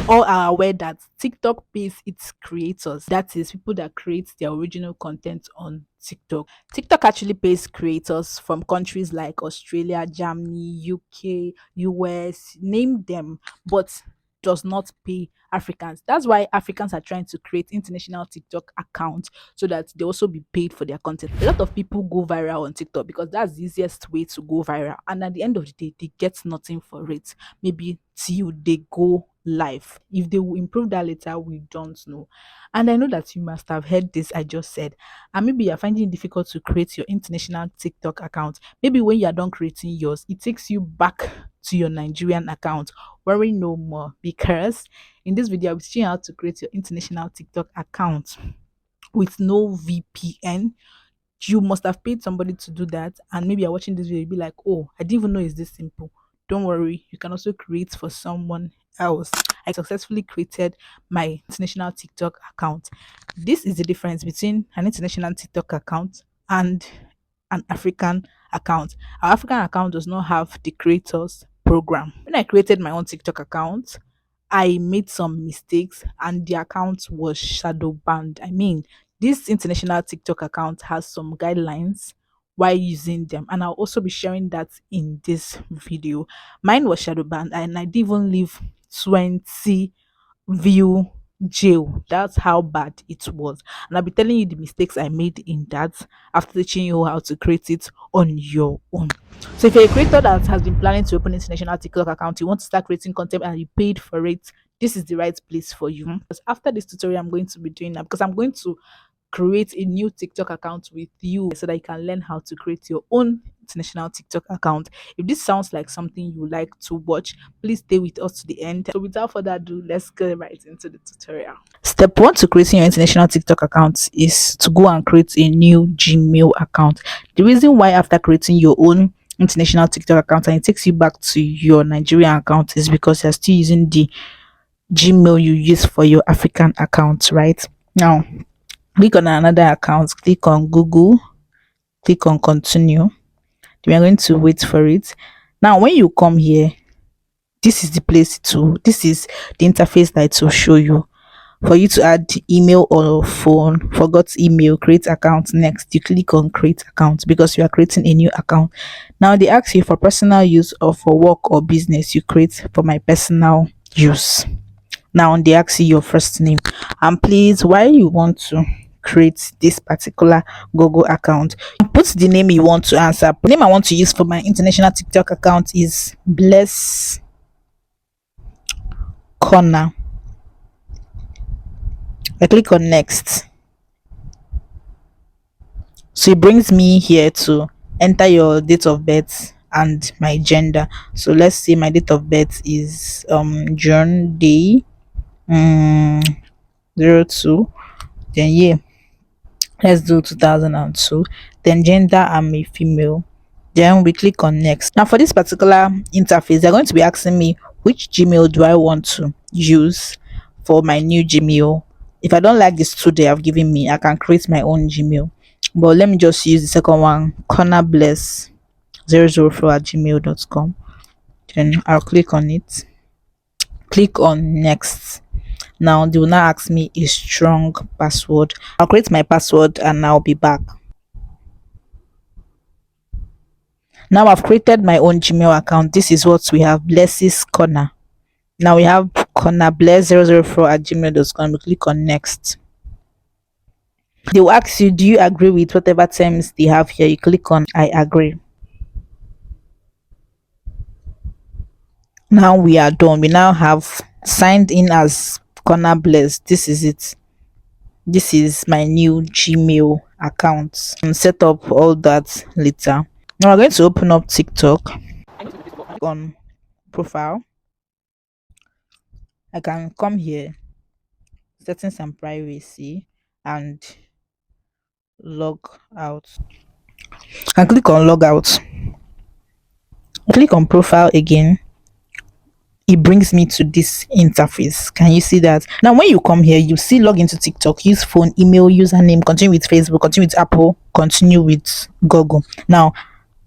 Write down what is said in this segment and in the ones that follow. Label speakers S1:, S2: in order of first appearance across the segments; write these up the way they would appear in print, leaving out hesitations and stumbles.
S1: all are aware that TikTok pays its creators, that is, people that create their original content on TikTok. TikTok actually pays creators from countries like Australia, Germany, UK, US, name them, but does not pay Africans. That's why Africans are trying to create international TikTok accounts so that they also be paid for their content. A lot of people go viral on TikTok because that's the easiest way to go viral. And at the end of the day, they get nothing for it. Maybe till they go live. If they will improve that later, we don't know. And I know that you must have heard this I just said. And maybe you're finding it difficult to create your international TikTok account. Maybe when you're done creating yours, it takes you back to your Nigerian account. Worry no more, because in this video, I'll be teaching you how to create your international TikTok account with no VPN. You must have paid somebody to do that, and maybe you're watching this video, you'll be like, oh, I didn't even know it's this simple. Don't worry, you can also create for someone else. I successfully created my international TikTok account. This is the difference between an international TikTok account and an African account. Our African account does not have the creators program. When I created my own TikTok account, I made some mistakes and the account was shadow banned. I mean, this international TikTok account has some guidelines while using them, and I'll also be sharing that in this video. Mine was shadow banned, and I didn't even leave 20 view jail. That's how bad it was. And I'll be telling you the mistakes I made in that after teaching you how to create it on your own. So if you're a creator that has been planning to open international TikTok account, you want to start creating content and you paid for it, this is the right place for you. Because after this tutorial, I'm going to be doing that because I'm going to create a new TikTok account with you so that you can learn how to create your own international TikTok account. If this sounds like something you like to watch, please stay with us to the end. So without further ado, let's get right into the tutorial. Step one to creating your international TikTok account is to go and create a new Gmail account. The reason why after creating your own international TikTok account and it takes you back to your Nigerian account is because you're still using the Gmail you use for your African account, right? Now, click on another account, click on Google, click on continue. We are going to wait for it. Now, when you come here, this is the place this is the interface that it will show you. For you to add email or phone, forgot email, create account. Next, you click on create account because you are creating a new account. Now, they ask you for personal use or for work or business. You create for my personal use. Now, they ask you your first name, and please, why you want to create this particular Google account, put the name you want to answer. The name I want to use for my international TikTok account is Bless Corner. I click on next, so it brings me here to enter your date of birth and my gender. So let's say my date of birth is June day 02, then yeah, let's do 2002. Then gender, I'm a female. Then we click on next. Now for this particular interface, they're going to be asking me which Gmail do I want to use for my new Gmail. If I don't like this two they have given me, I can create my own Gmail, but let me just use the second one, cornerbless004@gmail.com. Then I'll click on it, click on next. Now they will now ask me a strong password. I'll create my password and I'll be back. Now I've created my own Gmail account. This is what we have, Bless's Corner. Now we have cornerbless004@gmail.com. We click on next. They will ask you, do you agree with whatever terms they have here? You click on I agree. Now we are done. We now have signed in as Corner Bless. This is it. This is my new Gmail account. And set up all that later. Now we're going to open up TikTok. On profile, I can come here, setting some privacy, and log out. I click on log out. Click on profile again. It brings me to this interface. Can you see that? Now when you come here, you see log into TikTok, use phone, email, username, continue with Facebook, continue with Apple, continue with Google. Now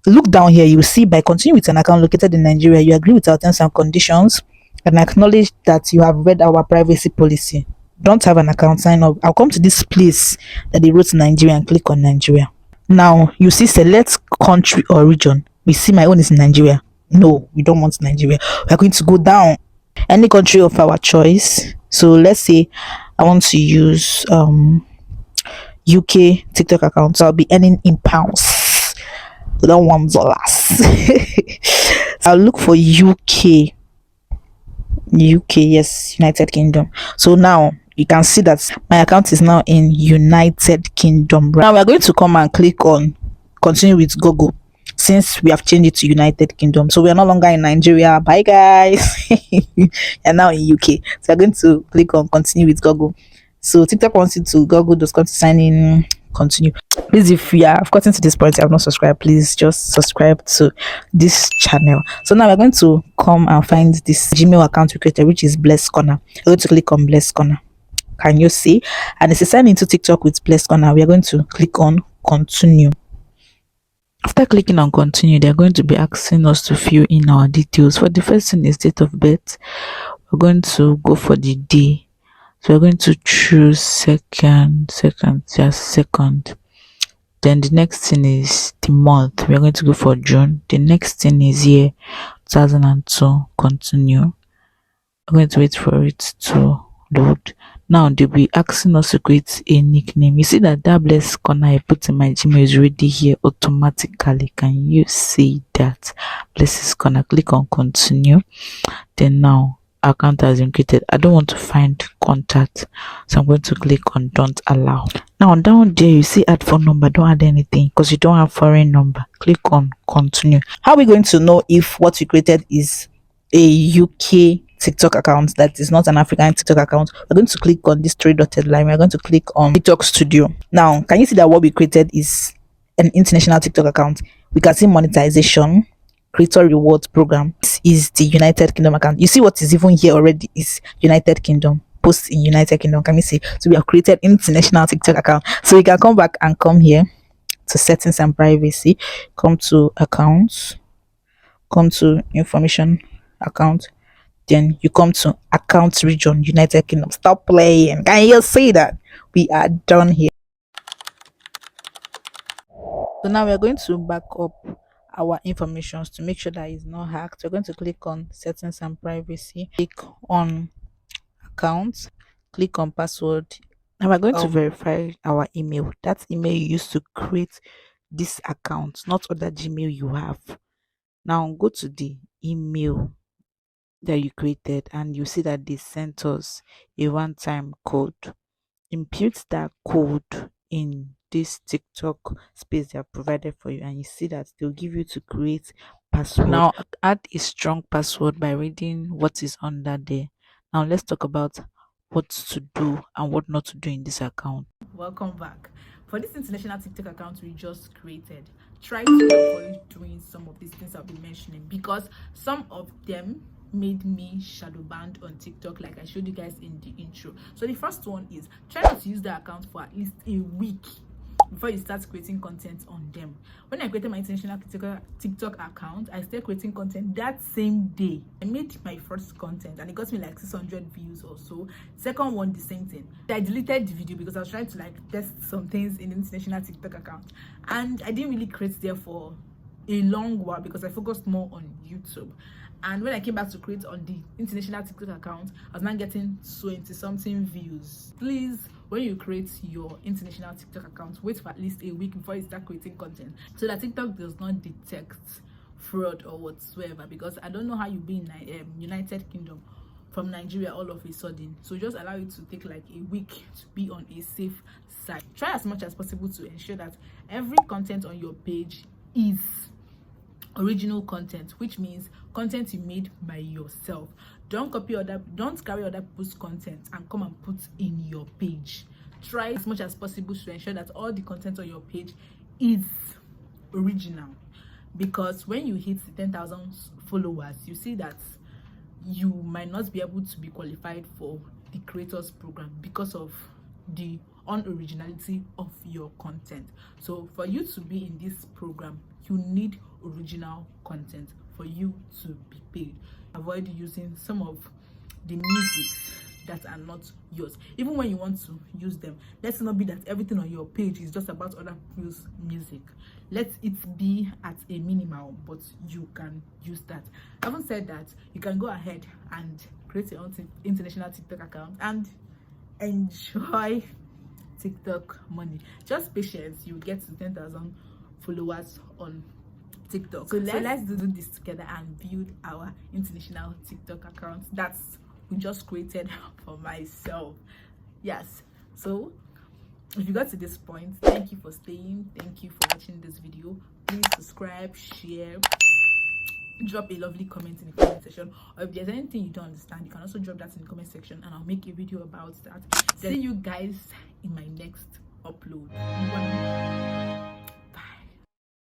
S1: look down here, you see by continue with an account located in Nigeria, you agree with our terms and conditions. and acknowledge that you have read our privacy policy. Don't have an account, sign up. I'll come to this place that they wrote Nigeria and click on Nigeria. Now you see select country or region. We see my own is Nigeria. No, we don't want Nigeria. We are going to go down any country of our choice. So let's say I want to use UK TikTok account. So I'll be earning in pounds. We don't want dollars. I'll look for UK, yes, United Kingdom. So now you can see that my account is now in United Kingdom. Now we're going to come and click on continue with Google since we have changed it to United Kingdom. So we are no longer in Nigeria. Bye guys. And now in UK. So we're going to click on continue with Google. So TikTok wants you to Google.com to sign in. Continue. Please, if you have gotten to this point, you have not subscribed, please just subscribe to this channel. So now we're going to come and find this Gmail account we created, which is Blessed Corner. We're going to click on Blessed Corner. Can you see? And it's a sign into TikTok with Blessed Corner. We are going to click on continue. After clicking on continue, they're going to be asking us to fill in our details. For the first thing is date of birth. We're going to go for the day. So we're going to choose second. Then the next thing is the month. We're going to go for June. The next thing is year 2002. Continue. I'm going to wait for it to load. Now they'll be asking us to create a nickname. You see that Blessed Corner I put in my Gmail is already here automatically. Can you see that? Blessed Corner. Click on continue. Then now account has been created. I don't want to find contact, so I'm going to click on don't allow. Now down there you see add phone number. Don't add anything because you don't have foreign number. Click on continue. How are we going to know if what we created is a UK TikTok account that is not an African TikTok account? We're going to click on this three dotted line. We're going to click on TikTok Studio. Now can you see that what we created is an international TikTok account? We can see monetization, creator rewards program. This is the United Kingdom account. You see what is even here already is United Kingdom. Posts in United Kingdom. Can you see? So we have created international TikTok account. So you can come back and come here to settings and privacy. Come to accounts. Come to information account. Then you come to account region United Kingdom. Stop playing. Can you see that? We are done here. So now we are going to back up our informations to make sure that it's not hacked. We're going to click on settings and privacy, click on accounts, click on password. Now we're going to verify our email. That email you used to create this account, not other Gmail you have. Now go to the email that you created and you see that they sent us a one-time code. Impute that code in this TikTok space they have provided for you, and you see that they'll give you to create password. Now add a strong password by reading what is under there. Now let's talk about what to do and what not to do in this account. Welcome back. For this international TikTok account we just created, try to avoid doing some of these things I'll be mentioning because some of them made me shadow banned on TikTok, like I showed you guys in the intro. So the first one is try not to use the account for at least a week before you start creating content on them. When I created my international TikTok account, I started creating content that same day. I made my first content and it got me like 600 views or so. Second one, the same thing. I deleted the video because I was trying to like test some things in the international TikTok account, and I didn't really create there for a long while because I focused more on YouTube. And when I came back to create on the international TikTok account, I was not getting 20 something views. Please, when you create your international TikTok account, wait for at least a week before you start creating content so that TikTok does not detect fraud or whatsoever, because I don't know how you be in United Kingdom from Nigeria all of a sudden. So just allow it to take like a week to be on a safe side. Try as much as possible to ensure that every content on your page is original content, which means content you made by yourself. Don't carry other people's content and come and put in your page. Try as much as possible to ensure that all the content on your page is original, because when you hit the 10,000 followers, you see that you might not be able to be qualified for the creators program because of the unoriginality of your content. So for you to be in this program, you need original content. for you to be paid. Avoid using some of the musics that are not yours, even when you want to use them. Let's not be that everything on your page is just about other people's music. Let it be at a minimal, but you can use that. Having said that, you can go ahead and create your own international TikTok account and enjoy TikTok money. Just patience, you get to 10,000 followers on TikTok. So let's do this together and build our international TikTok account that's we just created for myself. Yes, so if you got to this point, thank you for staying, thank you for watching this video. Please subscribe, share, drop a lovely comment in the comment section, or if there's anything you don't understand, you can also drop that in the comment section and I'll make a video about that. See you guys in my next upload.